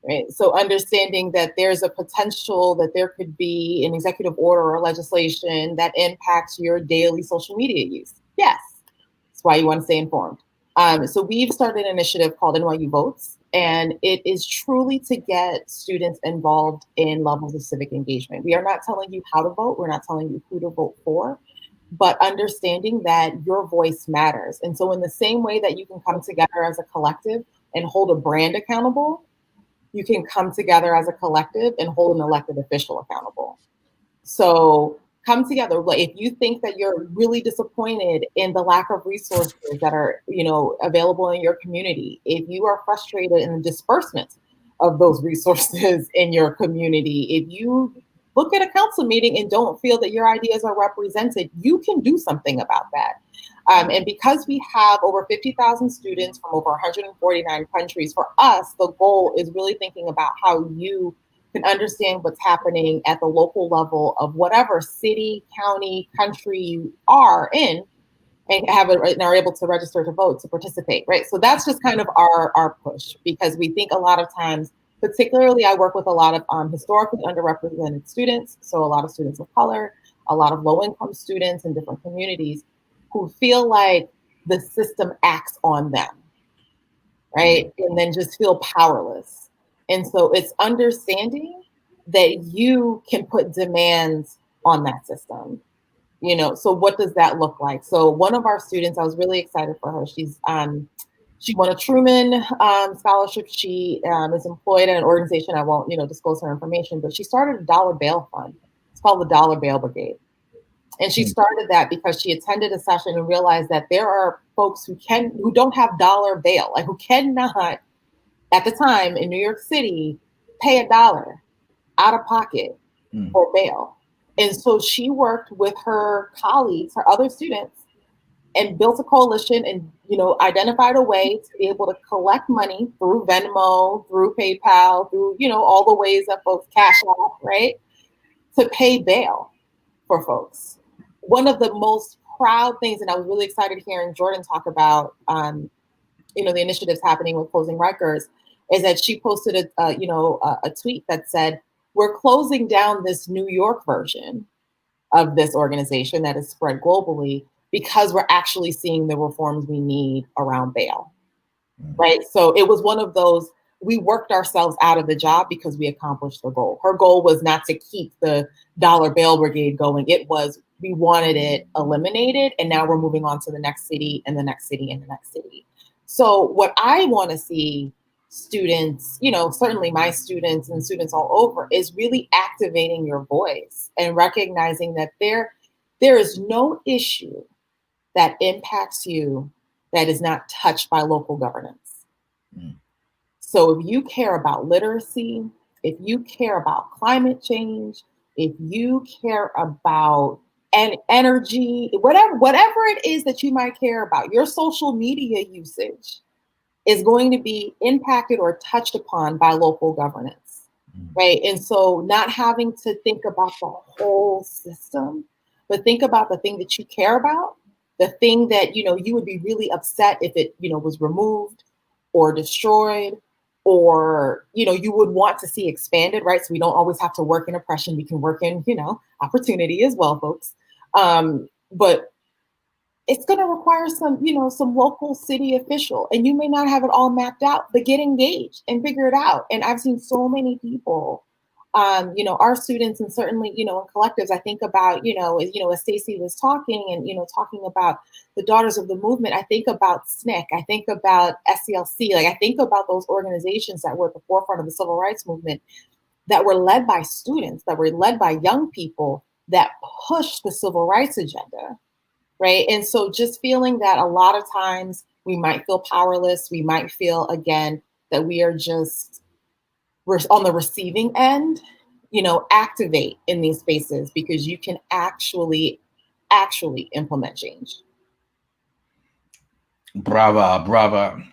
Right. So understanding that there's a potential that there could be an executive order or legislation that impacts your daily social media use. Yes. That's why you want to stay informed. So we've started an initiative called NYU Votes, and it is truly to get students involved in levels of civic engagement. We are not telling you how to vote. We're not telling you who to vote for, but understanding that your voice matters. And so in the same way that you can come together as a collective and hold a brand accountable, you can come together as a collective and hold an elected official accountable. So come together. Like if you think that you're really disappointed in the lack of resources that are, available in your community, if you are frustrated in the disbursement of those resources in your community, if you look at a council meeting and don't feel that your ideas are represented, you can do something about that. And because we have over 50,000 students from over 149 countries, for us, the goal is really thinking about how you can understand what's happening at the local level of whatever city, county, country you are in, and and are able to register to vote, to participate, right? So that's just kind of our push, because we think a lot of times, particularly I work with a lot of historically underrepresented students, so a lot of students of color, a lot of low-income students in different communities who feel like the system acts on them, right? And then just feel powerless. And so it's understanding that you can put demands on that system. You know, so what does that look like? So one of our students, I was really excited for her. She won a Truman scholarship. She is employed at an organization. I won't, disclose her information, but she started a dollar bail fund. It's called the Dollar Bail Brigade. And she started that because she attended a session and realized that there are folks who don't have dollar bail, like who cannot, at the time in New York City, pay $1 out of pocket for bail. And so she worked with her colleagues, her other students, and built a coalition and, identified a way to be able to collect money through Venmo, through PayPal, through, all the ways that folks cash out, right? To pay bail for folks. One of the most proud things, and I was really excited hearing Jordan talk about, the initiatives happening with closing Rikers, is that she posted a tweet that said, "We're closing down this New York version of this organization that is spread globally because we're actually seeing the reforms we need around bail," right? So it was one of those, we worked ourselves out of the job because we accomplished the goal. Her goal was not to keep the Dollar Bail Brigade going. It was, we wanted it eliminated, and now we're moving on to the next city and the next city and the next city. So what I want to see students, certainly my students and students all over, is really activating your voice and recognizing that there is no issue that impacts you that is not touched by local governance. So if you care about literacy, if you care about climate change, if you care about energy, whatever it is that you might care about, your social media usage is going to be impacted or touched upon by local governance, right? And so not having to think about the whole system, but think about the thing that you care about, the thing that, you would be really upset if it, was removed or destroyed, or, you would want to see expanded, right? So we don't always have to work in oppression. We can work in, opportunity as well, folks. But it's going to require some local city official, and you may not have it all mapped out, but get engaged and figure it out. And I've seen so many people, our students, and certainly, in collectives, I think about, as Stacey was talking and, talking about the Daughters of the Movement, I think about SNCC, I think about SCLC, I think about those organizations that were at the forefront of the civil rights movement, that were led by students, that were led by young people that pushed the civil rights agenda. Right. And so just feeling that a lot of times we might feel powerless. We might feel, again, that we're on the receiving end, activate in these spaces, because you can actually implement change. Brava.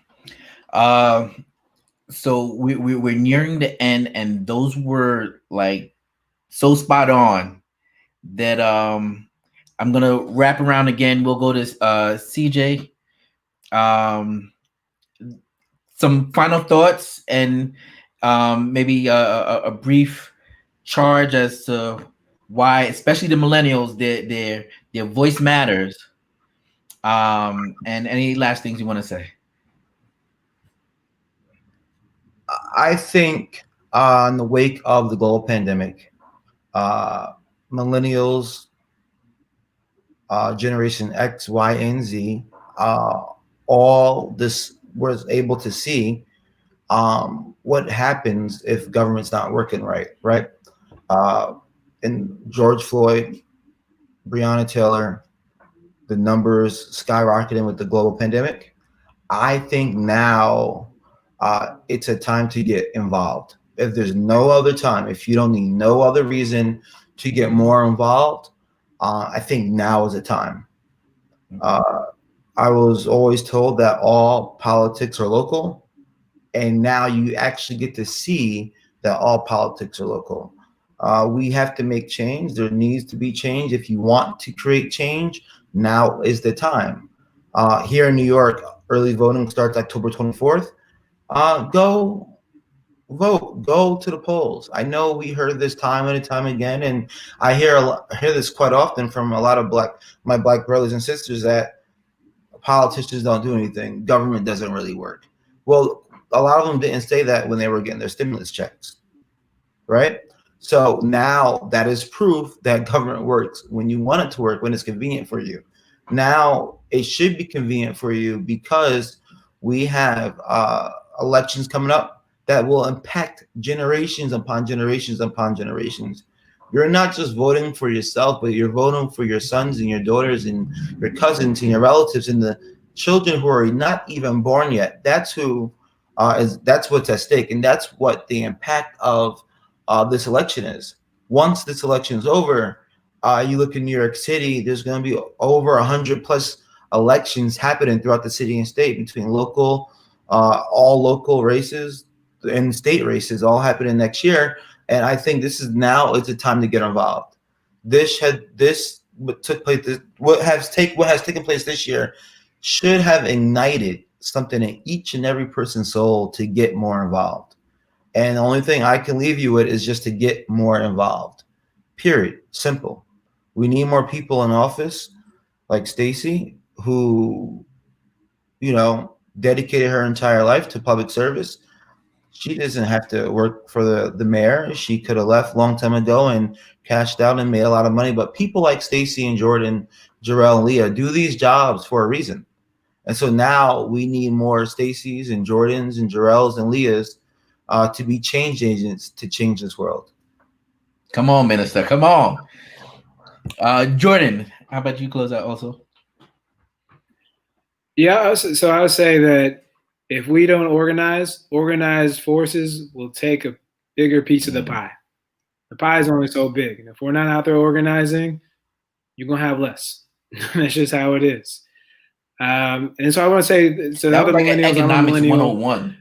So we're nearing the end, and those were so spot on that I'm gonna wrap around again. We'll go to CJ. Some final thoughts, and maybe a brief charge as to why, especially the millennials, their voice matters. And any last things you want to say? I think in the wake of the global pandemic, millennials, Generation X, Y, and Z, all this was able to see what happens if government's not working right? And George Floyd, Breonna Taylor, the numbers skyrocketing with the global pandemic. I think now it's a time to get involved. If there's no other time, if you don't need no other reason to get more involved, I think now is the time. I was always told that all politics are local, and now you actually get to see that all politics are local. We have to make change. There needs to be change. If you want to create change, now is the time. Here in New York, early voting starts October 24th. Go vote, go to the polls. I know we heard this time and time again, and I hear this quite often from a lot of my black brothers and sisters, that politicians don't do anything, government doesn't really work. Well, a lot of them didn't say that when they were getting their stimulus checks, right? So now that is proof that government works when you want it to work, when it's convenient for you. Now it should be convenient for you because we have elections coming up that will impact generations upon generations upon generations. You're not just voting for yourself, but you're voting for your sons and your daughters and your cousins and your relatives and the children who are not even born yet. That's that's what's at stake, and that's what the impact of this election is. Once this election is over, you look in New York City, there's going to be over 100 plus elections happening throughout the city and state, between all local races and state races, all happening next year. And I think it's a time to get involved. What has taken place this year should have ignited something in each and every person's soul to get more involved. And the only thing I can leave you with is just to get more involved. Period. Simple. We need more people in office like Stacey, who, dedicated her entire life to public service. She doesn't have to work for the mayor. She could have left long time ago and cashed out and made a lot of money. But people like Stacey and Jordan, Jarrell and Leah do these jobs for a reason. And so now we need more Stacey's and Jordans and Jarrells and Leahs to be change agents to change this world. Come on, Minister. Come on. Jordan, how about you close out also? Yeah, so I would say that if we don't organized forces will take a bigger piece of the pie. The pie is only so big. And if we're not out there organizing, you're going to have less. That's just how it is. And so I want to say, so that was like millennials, economics 101.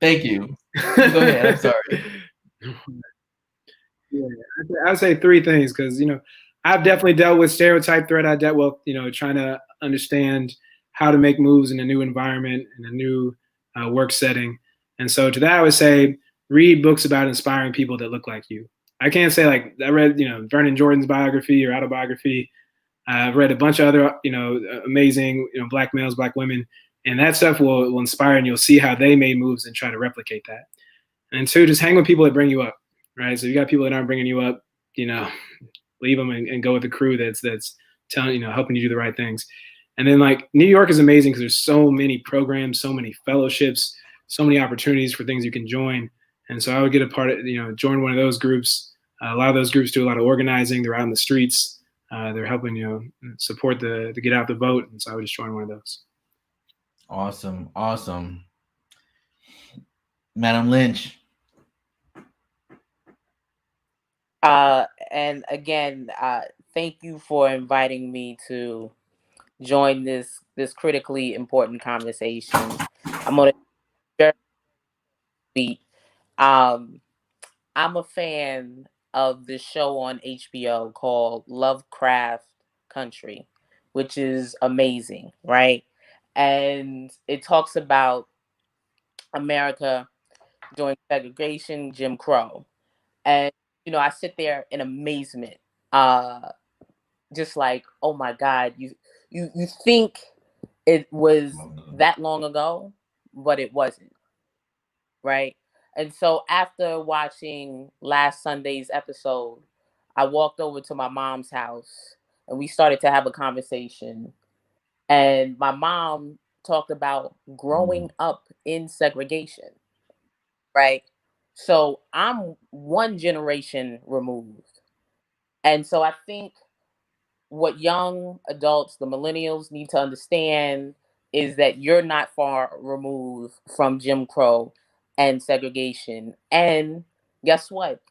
Thank you. Go ahead. I'm sorry. Yeah, I'd say three things because, I've definitely dealt with stereotype threat. I dealt with, trying to understand how to make moves in a new environment, in a new work setting. And so to that, I would say, read books about inspiring people that look like you. I can't say like I read, Vernon Jordan's biography or autobiography. I've read a bunch of other, amazing, black males, black women, and that stuff will inspire, and you'll see how they made moves and try to replicate that. And two, just hang with people that bring you up, right? So you got people that aren't bringing you up, leave them and go with the crew that's telling, helping you do the right things. And then like New York is amazing because there's so many programs, so many fellowships, so many opportunities for things you can join. And so I would get a part of, join one of those groups. A lot of those groups do a lot of organizing. They're out in the streets. They're helping, support the get out the vote. And so I would just join one of those. Awesome. Madam Lynch. And again, thank you for inviting me to join this critically important conversation. I'm on a beat. I'm a fan of the show on HBO called Lovecraft Country, which is amazing, right? And it talks about America during segregation, Jim Crow. And, I sit there in amazement, just like, oh my God, you think it was that long ago, but it wasn't, right? And so after watching last Sunday's episode, I walked over to my mom's house and we started to have a conversation. And my mom talked about growing up in segregation, right? So I'm one generation removed. And so I think what young adults, the millennials, need to understand is that you're not far removed from Jim Crow and segregation. And guess what?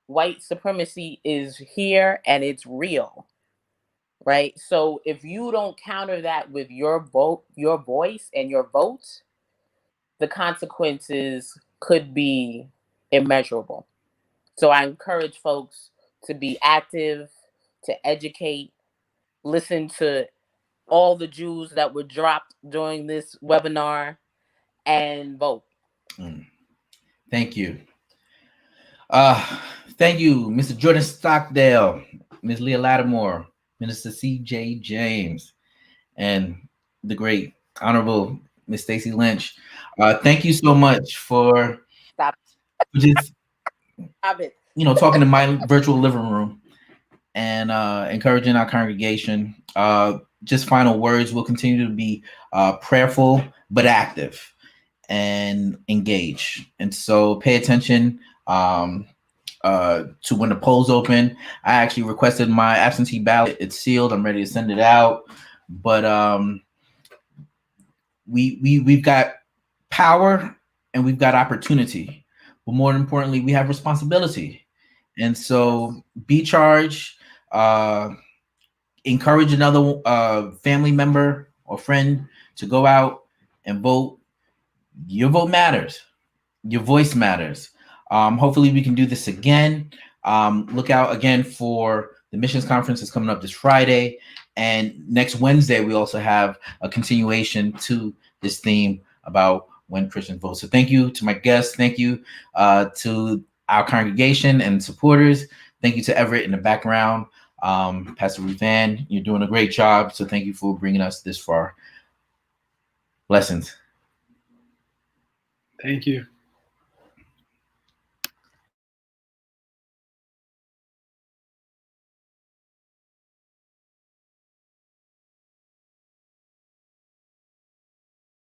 White supremacy is here and it's real, right? So if you don't counter that with your voice and your vote, the consequences could be immeasurable. So I encourage folks to be active, to educate, listen to all the Jews that were dropped during this webinar, and vote. Thank you. Thank you, Mr. Jordan Stockdale, Ms. Leah Latimore, Minister C.J. James, and the great Honorable Ms. Stacey Lynch. Thank you so much for just talking to my virtual living room and encouraging our congregation. Just final words: we'll continue to be prayerful but active and engage. And so pay attention to when the polls open. I actually requested my absentee ballot. It's sealed. I'm ready to send it out. But we've got power and we've got opportunity. But more importantly, we have responsibility. And so be charged. Encourage another family member or friend to go out and vote. Your vote matters. Your voice matters. Hopefully we can do this again. Look out again for the missions conference that's coming up this Friday. And next Wednesday, we also have a continuation to this theme about when Christians vote. So thank you to my guests. Thank you to our congregation and supporters. Thank you to Everett in the background. Pastor Ruth Ann, you're doing a great job. So thank you for bringing us this far. Blessings. Thank you.